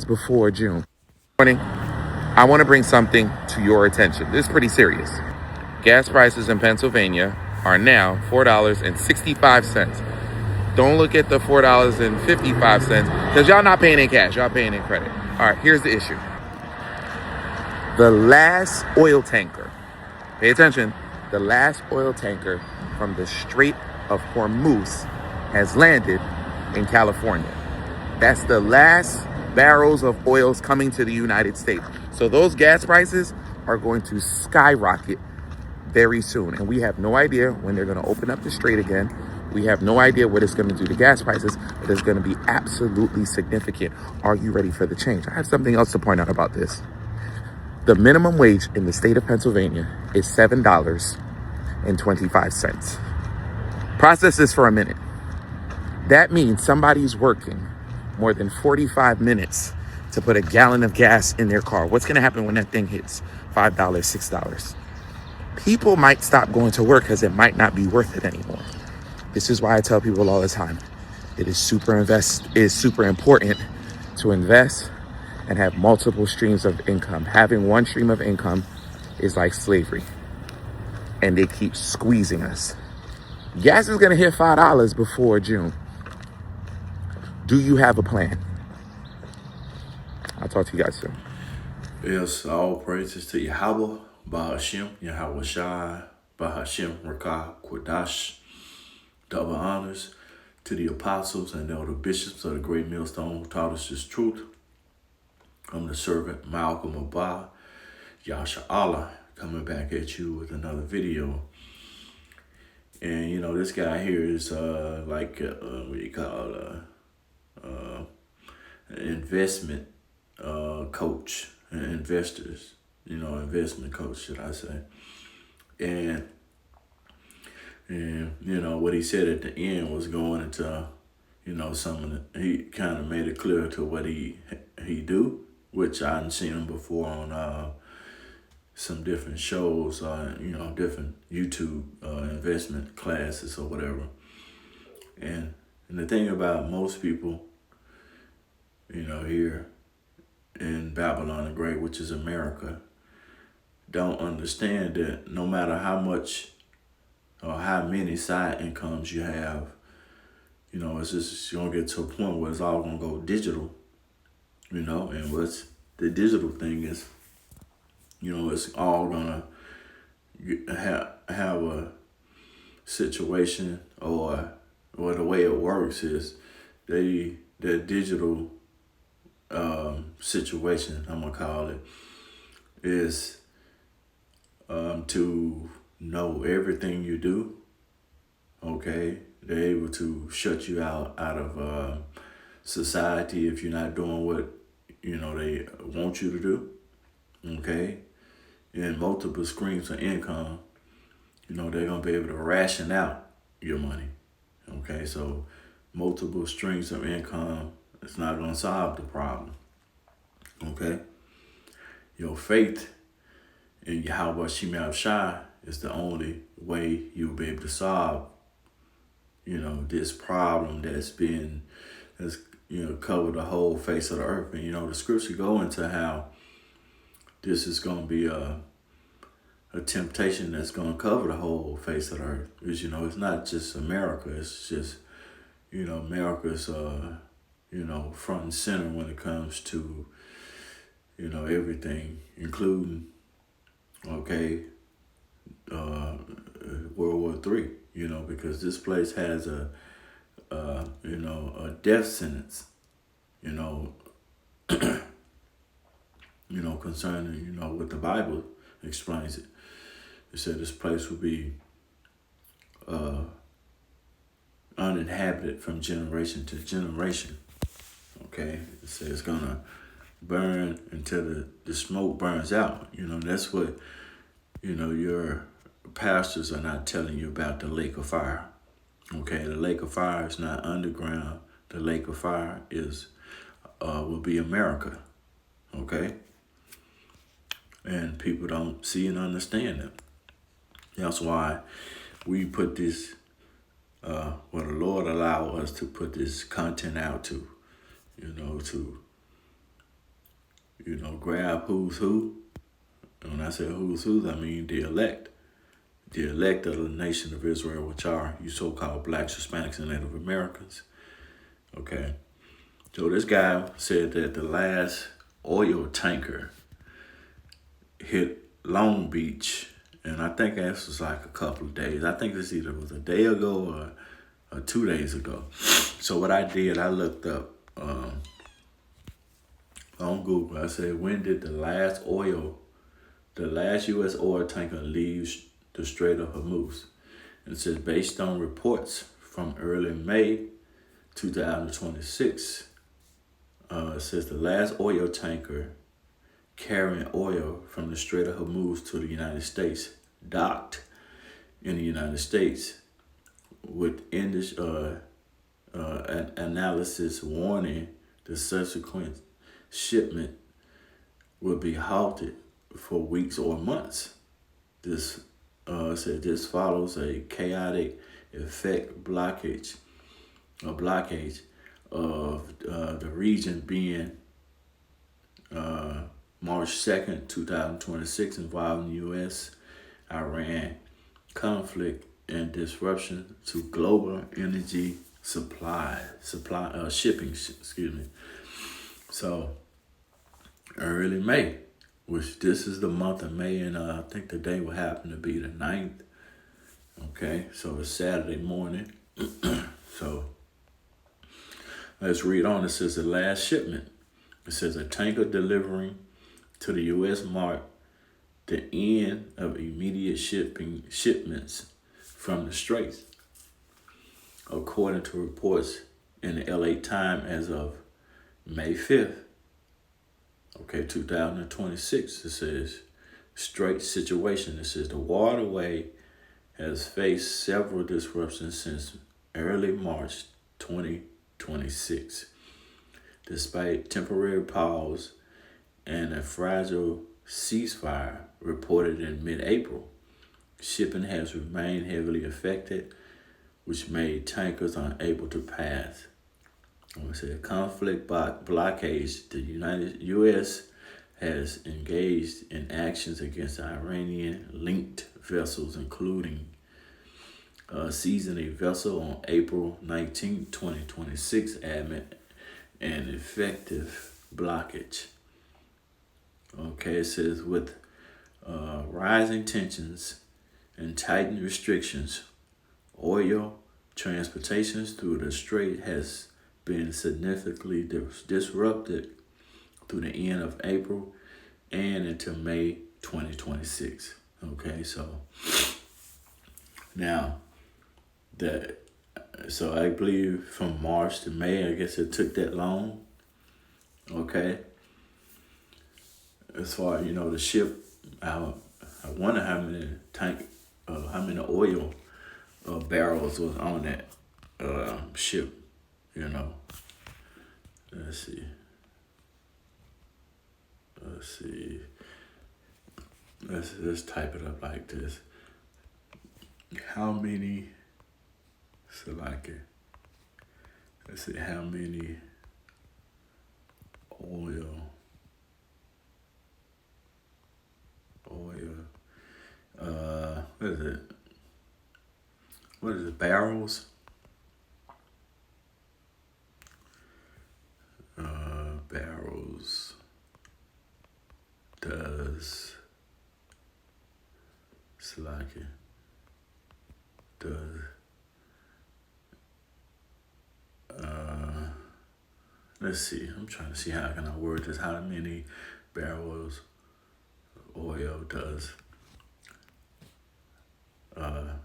before June. Morning. I want to bring something to your attention. This is pretty serious. Gas prices in Pennsylvania are now $4.65. Don't look at the $4.55 because y'all not paying in cash. Y'all paying in credit. All right, here's the issue. The last oil tanker, pay attention, the last oil tanker from the Strait of Hormuz has landed in California. That's the last barrels of oils coming to the United States. So those gas prices are going to skyrocket very soon. And we have no idea when they're going to open up the strait again. We have no idea what it's going to do to gas prices, but it's going to be absolutely significant. Are you ready for the change? I have something else to point out about this. The minimum wage in the state of Pennsylvania is $7.25. Process this for a minute. That means somebody's working more than 45 minutes to put a gallon of gas in their car. What's going to happen when that thing hits $5, $6? People might stop going to work because it might not be worth it anymore. This is why I tell people all the time, it is super important to invest and have multiple streams of income. Having one stream of income is like slavery, and they keep squeezing us. Gas is going to hit $5 before June. Do you have a plan? I'll talk to you guys soon. Yes, all praises to Yahweh, Bahashem, Yahweh Shai, Bahashem, Rakah, Quadash. Double honors to the apostles and elder bishops of the great millstone who taught us this truth. I'm the servant Milchamah-ba, Yasha Allah, coming back at you with another video. And you know, this guy here is what do you call an investment coach, investors, investment coach, should I say. And you know, what he said at the end was going into, he kind of made it clear to what he do, which I hadn't seen him before on some different shows, different YouTube investment classes or whatever. And the thing about most people, here in Babylon the Great, which is America, don't understand that no matter how much or how many side incomes you have, it's just going to get to a point where it's all going to go digital, and what's the digital thing is, it's all going to have a situation or the way it works is the digital situation, I'm going to call it, is to know everything you do. Okay, they're able to shut you out of society if you're not doing what they want you to do. Okay, and multiple streams of income. They're gonna be able to ration out your money. Okay, so multiple streams of income is not gonna solve the problem. Okay, your faith in Yahweh Shai is the only way you'll be able to solve, this problem that's covered the whole face of the earth. And, the scripture go into how this is going to be a temptation that's going to cover the whole face of the earth. Because, it's not just America. It's just, America's, front and center when it comes to, everything, including, World War III, because this place has a death sentence, concerning, what the Bible explains it. It said this place will be uninhabited from generation to generation. Okay, it says it's gonna burn until the smoke burns out. That's what, your pastors are not telling you about the lake of fire. Okay, the lake of fire is not underground. The lake of fire will be America. Okay, and people don't see and understand it. That's why we put this. The Lord allow us to put this content out to grab who's who. And when I say who's who, I mean the elect. The elect of the nation of Israel, which are you so-called blacks, Hispanics, and Native Americans. Okay. So this guy said that the last oil tanker hit Long Beach, and I think this was like a couple of days. I think this either was a day ago or 2 days ago. So what I did, I looked up on Google. I said, when did the last U.S. oil tanker leave the Strait of Hormuz? And it says, based on reports from early May 2026, it says the last oil tanker carrying oil from the Strait of Hormuz to the United States docked in the United States with analysis warning the subsequent shipment will be halted for weeks or months. This said this follows a chaotic effect blockage of the region being March 2nd, 2026, involving U.S.-Iran conflict and disruption to global energy shipping. Excuse me. So early May, which this is the month of May, and I think the day will happen to be the 9th. Okay, so it's Saturday morning. So let's read on. It says the last shipment. It says a tanker delivering to the U.S. marked the end of immediate shipments from the Straits, according to reports in the LA Times as of May 5th. Okay, 2026. It says Strait situation. It says the waterway has faced several disruptions since early March 2026. Despite temporary pause and a fragile ceasefire reported in mid-April, shipping has remained heavily affected, which made tankers unable to pass. When it said conflict blockage, the U.S. has engaged in actions against Iranian-linked vessels, including seizing a vessel on April 19, 2026, amid an effective blockage. Okay, it says with rising tensions and tightened restrictions, oil transportations through the strait has been significantly disrupted through the end of April and into May 2026. Okay, so now so I believe from March to May, I guess it took that long. Okay. As far as, the ship, I wonder how many oil barrels was on that ship, Let's see. Let's type it up like this. How many, let's see, how many oil, what is it, barrels? Barrels does let's see, I'm trying to see how can I word this. How many barrels oil does how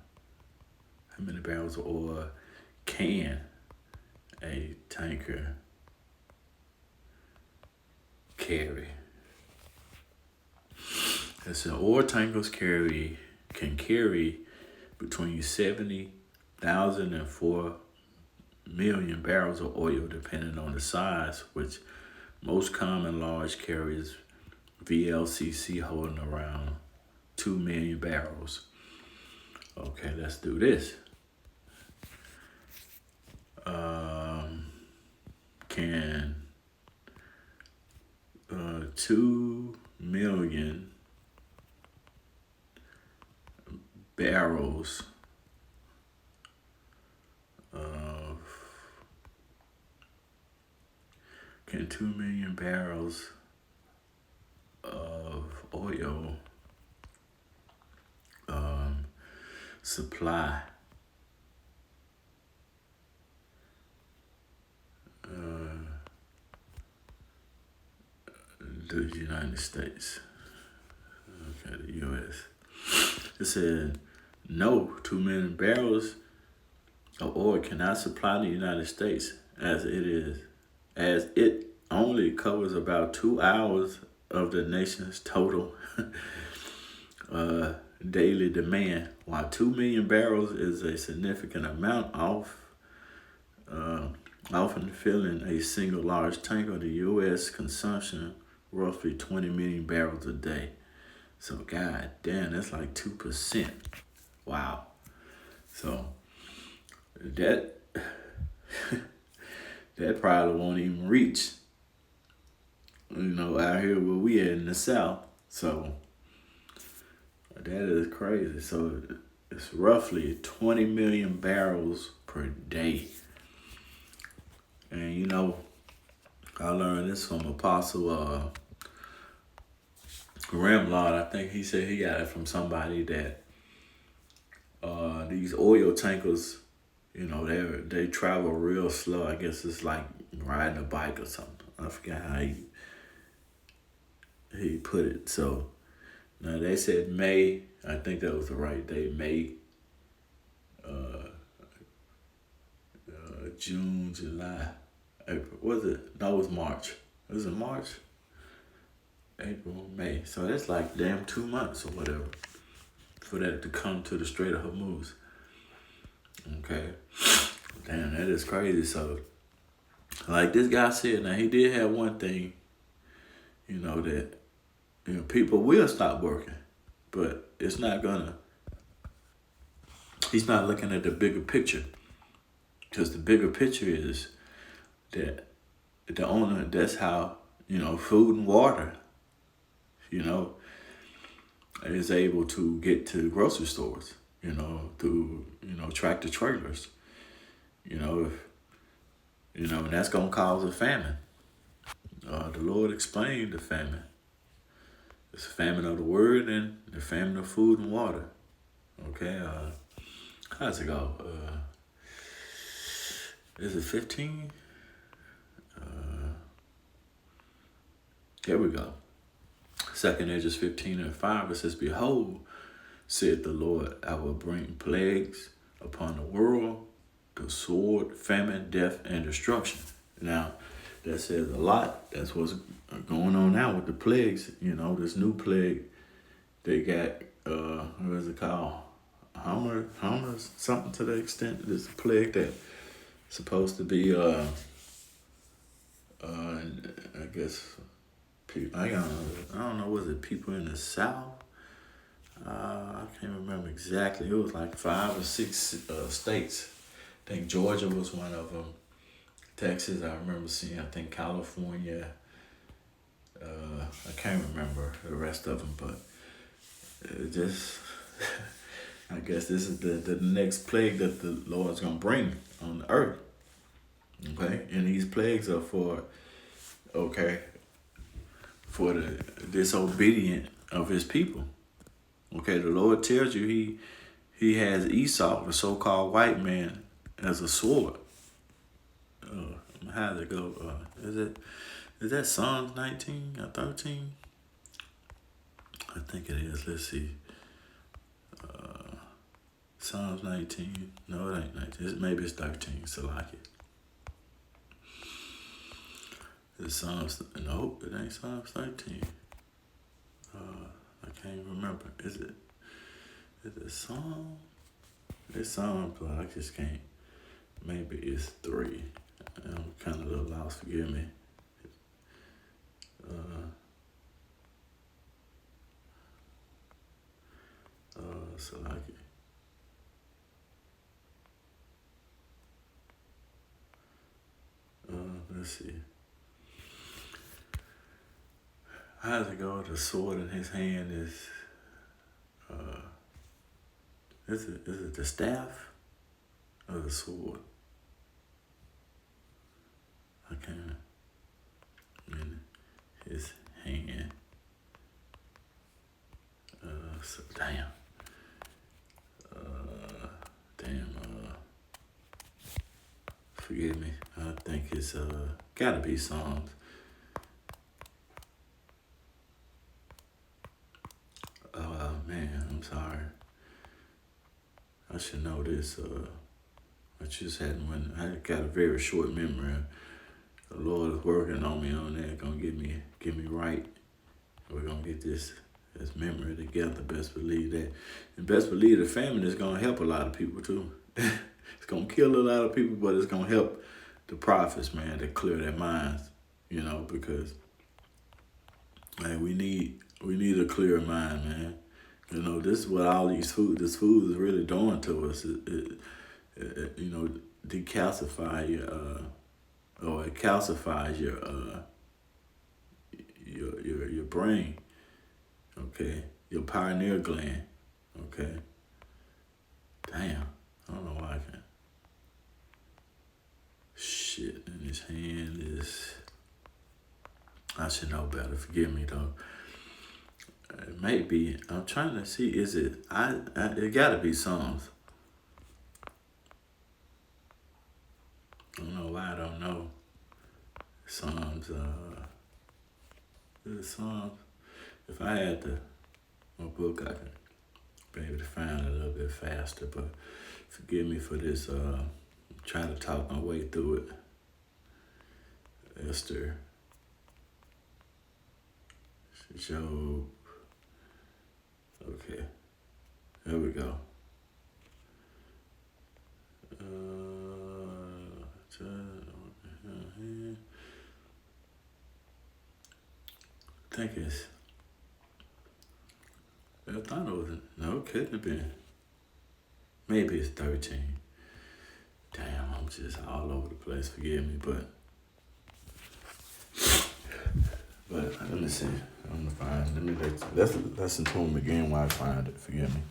many barrels of oil can a tanker carry? It said oil tankers can carry between 70,000 and 4 million barrels of oil, depending on the size, which most common large carriers VLCC holding around 2 million barrels. Okay, let's do this. Can 2 million barrels of 2 million barrels of oil supply the United States. Okay, the U.S. It said no, 2 million barrels of oil cannot supply the United States as it only covers about 2 hours of the nation's total daily demand. While 2 million barrels is a significant amount, often filling a single large tank of the U.S. consumption roughly 20 million barrels a day. So, god damn, that's like 2%. Wow. So, that probably won't even reach, out here where we at in the South. So, that is crazy. So, it's roughly 20 million barrels per day. And, I learned this from Apostle Ramlod. I think he said he got it from somebody that these oil tankers, they travel real slow. I guess it's like riding a bike or something. I forgot how he put it. So now they said May. I think that was the right day. May, June, July, April. Was it? No, it was March. Was it March? April, May. So that's like damn 2 months or whatever for that to come to the Strait of Hormuz. Okay. Damn, that is crazy. So, like this guy said, now he did have one thing, that people will stop working, but it's not gonna. He's not looking at the bigger picture, because the bigger picture is that the owner. That's how food and water, is able to get to the grocery stores, through, tractor trailers, and that's going to cause a famine. The Lord explained the famine. It's a famine of the word and the famine of food and water. Okay, how's it go? Is it 15? Here we go. 2nd Edges 15:5, it says, "Behold, said the Lord, I will bring plagues upon the world, the sword, famine, death, and destruction." Now, that says a lot. That's what's going on now with the plagues. This new plague they got, what is it called? Hummer, something to the extent. This plague that supposed to be, I guess, I don't know, was it people in the South? I can't remember exactly. It was like 5 or 6 states. I think Georgia was one of them. Texas, I remember seeing. I think California. I can't remember the rest of them, but it just, I guess this is the next plague that the Lord's going to bring on the earth. Okay? And these plagues are for the disobedient of his people. Okay, the Lord tells you he has Esau, the so-called white man, as a sword. How does it go? Is that Psalms 19 or 13? I think it is. Let's see. Psalms 19. No, it ain't 19. Maybe it's 13. Salaki. It's Psalms. Nope, it ain't Psalms 13. I can't remember. Is it Psalm? It's Psalm, but I just can't. Maybe it's 3. I'm kind of a little lost. Forgive me. Salaki. Let's see. how does it go? The sword in his hand is it the staff or the sword? I can't. In his hand. So, damn. Forgive me. I think it's gotta be Psalms. Man, I'm sorry. I should know this. I just hadn't one. I got a very short memory. The Lord is working on me on that. Gonna get me right. We're gonna get this memory together. Best believe that. And best believe the famine is gonna help a lot of people too. It's gonna kill a lot of people, but it's gonna help the prophets, man, to clear their minds. You know, because man, we need a clear mind, man. You know, this is what all this food is really doing to us. You know, decalcify your or it calcifies your brain. Okay, your pineal gland. Okay. Damn, I don't know why I can't. Shit, in his hand is. I should know better. Forgive me though. It may be. I'm trying to see. Is it? It gotta be Psalms. I don't know why I don't know. Psalms. Is it Psalms? If I had my book, I could be able to find it a little bit faster. But forgive me for this. I'm trying to talk my way through it. Esther. Job. Okay. There we go. I think it's. I thought it was. No, it couldn't have been. Maybe it's 13. Damn, I'm just all over the place. Forgive me, but let me see. I'm gonna find. Let me let's listen to him again while I find it. Forgive me.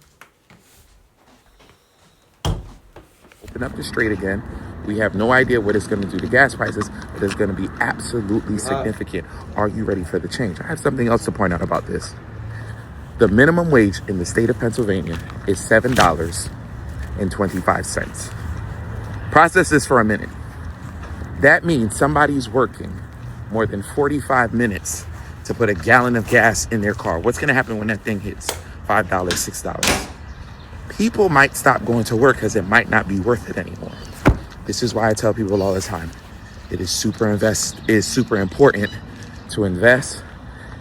Open up the strait again. We have no idea what it's going to do to gas prices, but it's going to be absolutely significant. Are you ready for the change? I have something else to point out about this. The minimum wage in the state of Pennsylvania is $7.25. Process this for a minute. That means somebody's working more than 45 minutes to put a gallon of gas in their car. What's going to happen when that thing hits $5, $6? People might stop going to work because it might not be worth it anymore. This is why I tell people all the time, it is super important to invest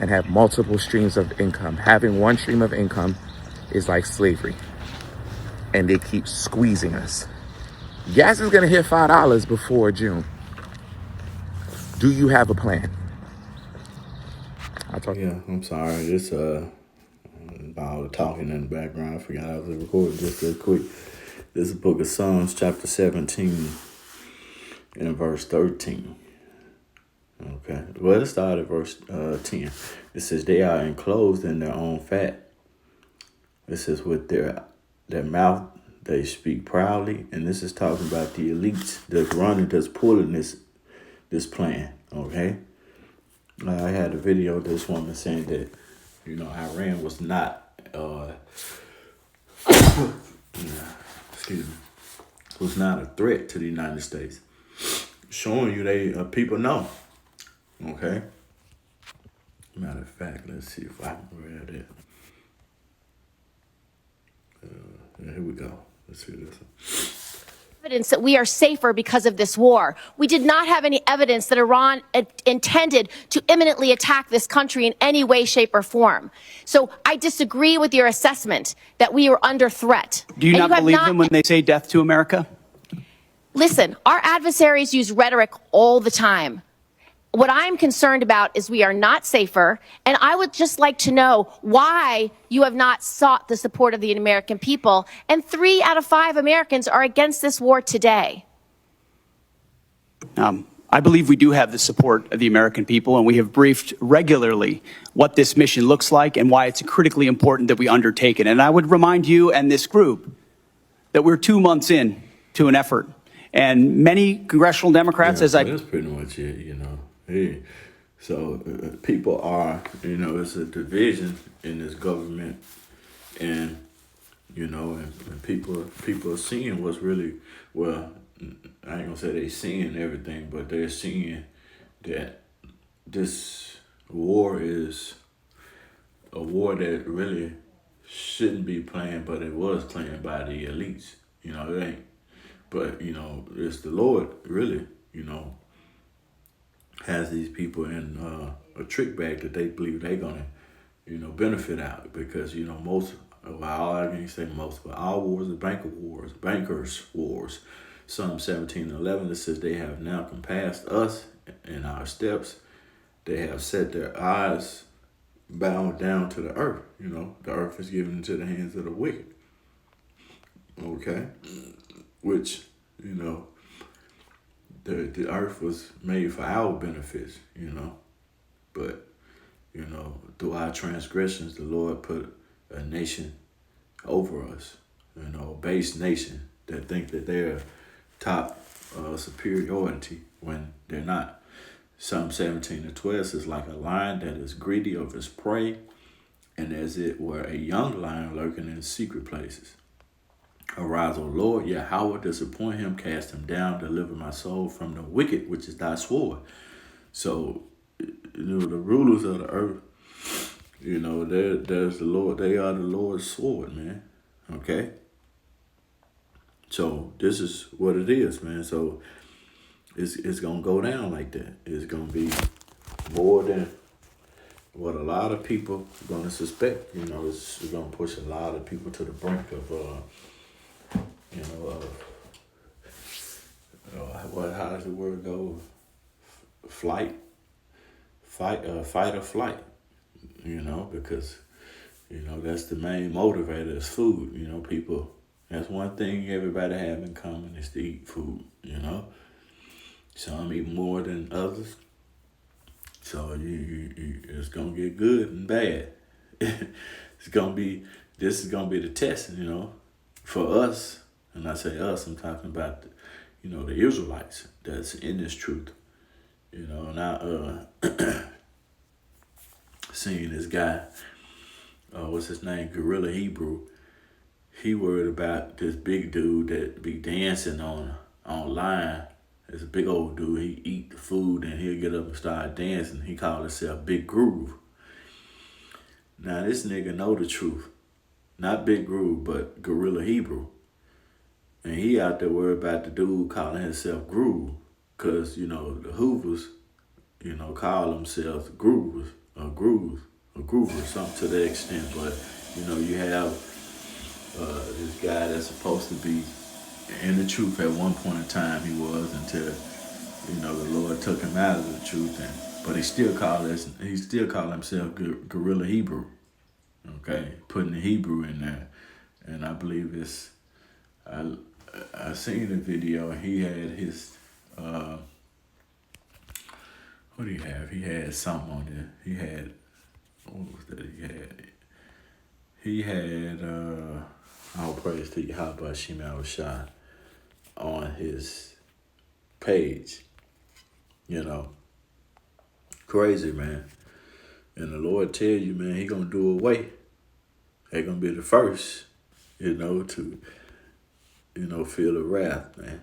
and have multiple streams of income. Having one stream of income is like slavery, and they keep squeezing us. Gas is going to hit $5 before June. Do you have a plan? Yeah, I'm sorry. It's all the talking in the background. I forgot I was recording just real quick. This is the book of Psalms, chapter 17, and verse 13. Okay. Well, let's start at verse 10. It says, they are enclosed in their own fat. It says, with their mouth they speak proudly. And this is talking about the elites that's running, that's pulling this plan. Okay. I had a video of this woman saying that, you know, Iran was not, was not a threat to the United States. Showing you they people know. Okay. Matter of fact, let's see if I can grab it. Here we go. Let's see this. Evidence that we are safer because of this war. We did not have any evidence that Iran intended to imminently attack this country in any way, shape, or form. So I disagree with your assessment that we are under threat. Do you not believe them when they say death to America? Listen, our adversaries use rhetoric all the time. What I'm concerned about is we are not safer, and I would just like to know why you have not sought the support of the American people, and 3 out of 5 Americans are against this war today. I I believe we do have the support of the American people, and we have briefed regularly what this mission looks like and why it's critically important that we undertake it. And I would remind you and this group that we're 2 months in to an effort. And many congressional Democrats, Yeah, so that's pretty much it, you know. Hey, so people are, you know, it's a division in this government, and you know, and people are seeing what's really, well, I ain't gonna say they seeing everything, but they're seeing that this war is a war that really shouldn't be planned, but it was planned by the elites. You know, it ain't. But, you know, it's the Lord, really, you know, has these people in a trick bag that they believe they're going to, you know, benefit out. Because, you know, I can't say most, but our wars are bankers' wars. Psalm 17:11, it says, they have now compassed us in our steps. They have set their eyes bowed down to the earth. You know, the earth is given into the hands of the wicked. Okay? Which, you know, the earth was made for our benefits, you know. But, you know, through our transgressions, the Lord put a nation over us, you know, a base nation that think that they're top superiority when they're not. Psalm 17:12 says, like a lion that is greedy of his prey, and as it were a young lion lurking in secret places. Arise, O Lord, Yahweh, disappoint him, cast him down, deliver my soul from the wicked, which is thy sword. So, you know, the rulers of the earth, you know, there's the Lord. They are the Lord's sword, man. Okay? So, this is what it is, man. So, it's going to go down like that. It's going to be more than what a lot of people are going to suspect. You know, it's going to push a lot of people to the brink of, you know, how does the word go? Fight or flight, you know, because, you know, that's the main motivator is food. You know, people, that's one thing everybody have in common is to eat food, you know. Some eat more than others. So it's going to get good and bad. This is going to be the test, you know, for us. And I say us, I'm talking about, you know, the Israelites that's in this truth. You know, and I seeing this guy, what's his name, Gorilla Hebrew. He worried about this big dude that be dancing online. It's a big old dude. He eat the food and he'll get up and start dancing. He called himself Big Groove. Now this nigga know the truth. Not Big Groove, but Gorilla Hebrew. And he out there worried about the dude calling himself Groove. Because, you know, the Hoovers, you know, call themselves Groovers or Groovers, something to that extent. But, you know, you have this guy that's supposed to be in the truth at one point in time. He was until, you know, the Lord took him out of the truth. But he still call himself Gorilla Hebrew. Okay, putting the Hebrew in there. And I believe I seen the video. He had his, what do you have? He had something on there. He had, what was that he had? All praise to Yahweh Shemel on his page. You know, crazy, man. And the Lord tell you, man, he gonna do away. They gonna be the first, you know, to, you know, feel the wrath, man.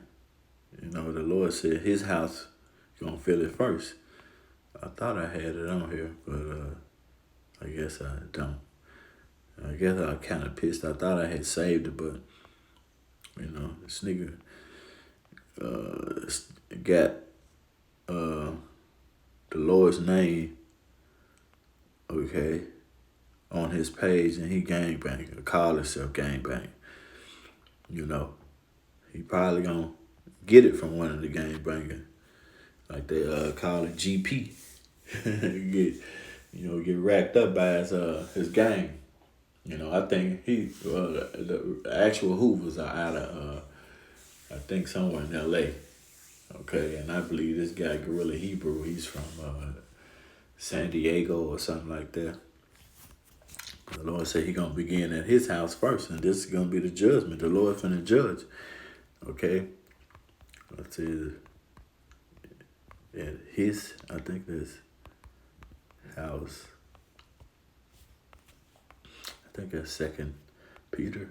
You know, the Lord said his house gonna feel it first. I thought I had it on here, but I guess I don't. I guess I kind of pissed. I thought I had saved it, but, you know, this nigga got the Lord's name, okay, on his page, and he gangbang, or call himself gangbang. You know, he probably gonna get it from one of the gangbangers, like they call it GP. get racked up by his gang. You know, I think the actual Hoovers are out of I think somewhere in LA. Okay, and I believe this guy, Gorilla Hebrew, he's from San Diego or something like that. The Lord said He's gonna begin at his house first, and this is gonna be the judgment. The Lord's gonna judge. Okay, let's see. At his, I think that's house. I think that's 2 Peter,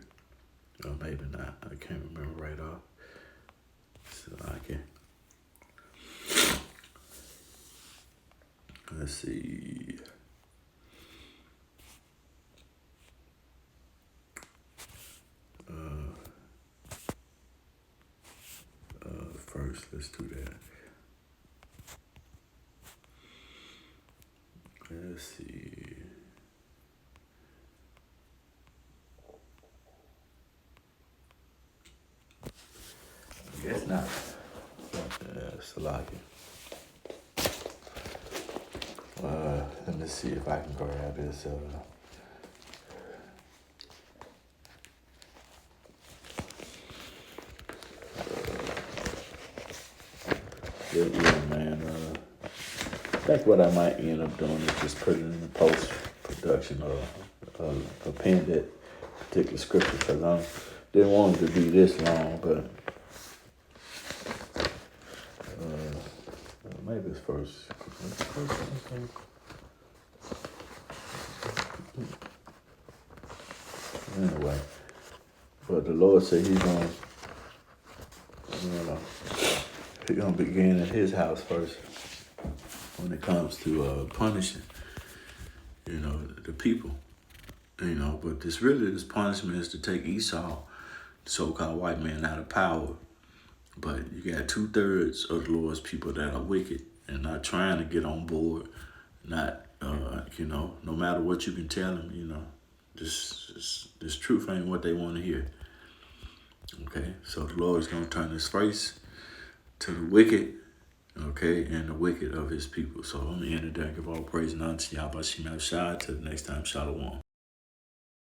or maybe not. I can't remember right off. So I can. Let's see. First, let's do that. Let's see. I guess not. Salaki. Let me see if I can grab this. Yeah, man. I think what I might end up doing is just put it in the post-production or append that particular scripture, because I didn't want it to be this long, but maybe it's first. Anyway, but the Lord said He's gonna, He's gonna begin at His house first when it comes to punishing, the people. But this punishment is to take Esau, the so-called white man, out of power. But you got 2/3 of the Lord's people that are wicked and not trying to get on board. Not, no matter what you can tell them, this truth ain't what they want to hear. Okay, so the Lord is going to turn His face to the wicked, okay, and the wicked of His people. So I'm going to end it there. Give all praise and honor to Yahweh Shemel Shai. Till the next time, Shalom.